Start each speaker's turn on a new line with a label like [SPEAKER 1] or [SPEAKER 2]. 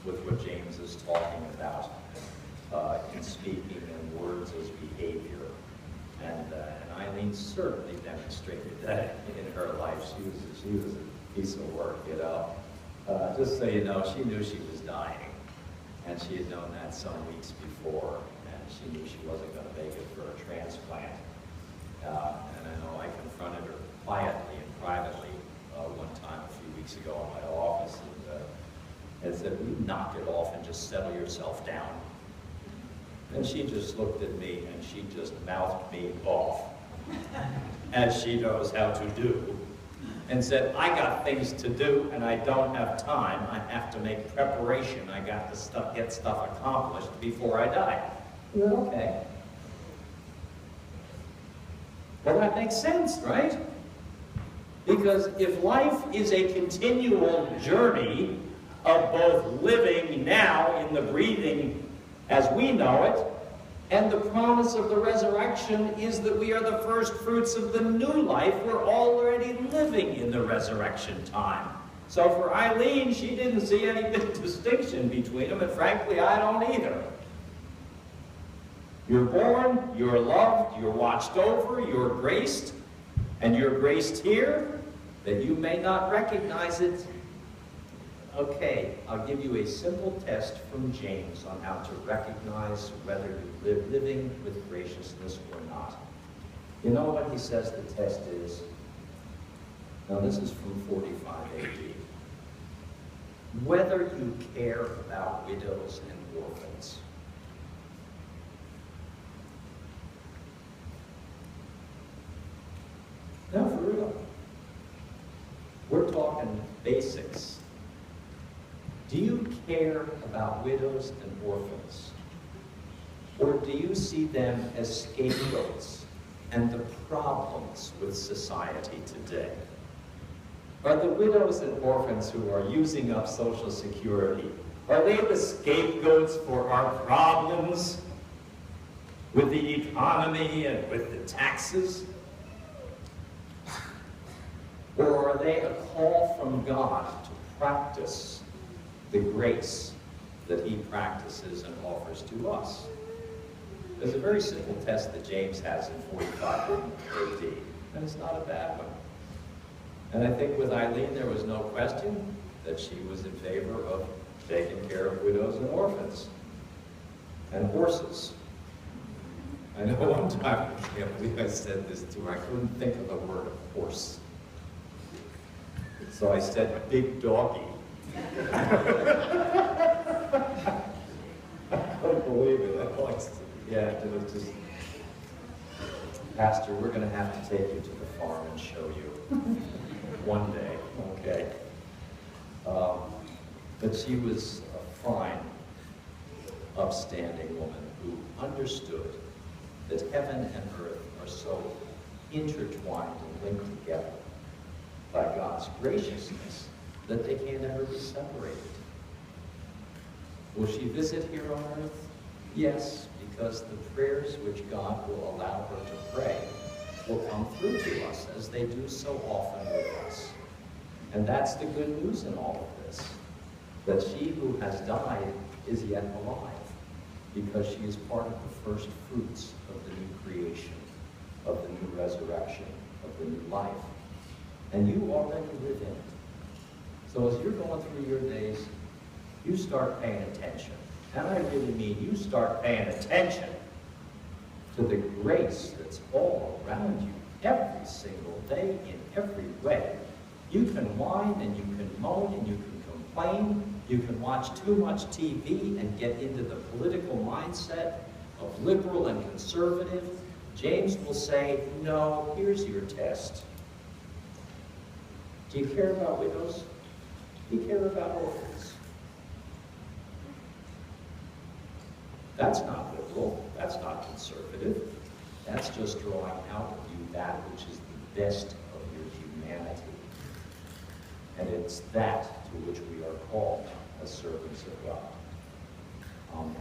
[SPEAKER 1] with what James is talking about in speaking and words as behavior. And Eileen certainly demonstrated that in her life. She was a piece of work, you know. Just so you know, she knew she was dying. And she had known that some weeks before. And she knew she wasn't going to make it for a transplant. And I know I confronted her quietly and privately one time a few weeks ago in my office. And said, "Will you knock it off and just settle yourself down?" And she just looked at me and she just mouthed me off, as she knows how to do, and said, "I got things to do and I don't have time. I have to make preparation. I got to get stuff accomplished before I die." Well, okay. Well, that makes sense, right? Because if life is a continual journey of both living now in the breathing as we know it, and the promise of the resurrection is that we are the first fruits of the new life, we're already living in the resurrection time. So for Eileen, she didn't see any big distinction between them, and frankly, I don't either. You're born, you're loved, you're watched over, you're graced, and you're graced here, that you may not recognize it. Okay, I'll give you a simple test from James on how to recognize whether you're living with graciousness or not. You know what he says the test is? Now this is from 45 AD. Whether you care about widows and orphans. Now for real, we're talking basics. Do you care about widows and orphans? Or do you see them as scapegoats and the problems with society today? Are the widows and orphans who are using up Social Security, are they the scapegoats for our problems with the economy and with the taxes? Or are they a call from God to practice the grace that he practices and offers to us? There's a very simple test that James has in 45 AD, and it's not a bad one. And I think with Eileen, there was no question that she was in favor of taking care of widows and orphans and horses. I know one time, I can't believe I said this to her, I couldn't think of the word horse. So I said big doggy. I couldn't believe it. Yeah, it was just, "Pastor, we're going to have to take you to the farm and show you one day," okay? But she was a fine, upstanding woman who understood that heaven and earth are so intertwined and linked together by God's graciousness that they can't ever be separated. Will she visit here on earth? Yes, because the prayers which God will allow her to pray will come through to us as they do so often with us. And that's the good news in all of this, that she who has died is yet alive, because she is part of the first fruits of the new creation, of the new resurrection, of the new life. And you already live in it. So as you're going through your days, you start paying attention. And I really mean you start paying attention to the grace that's all around you every single day in every way. You can whine and you can moan and you can complain. You can watch too much TV and get into the political mindset of liberal and conservative. James will say, no, here's your test. Do you care about widows? Do you care about orphans? That's not liberal. That's not conservative. That's just drawing out of you that which is the best of your humanity. And it's that to which we are called as servants of God. Amen.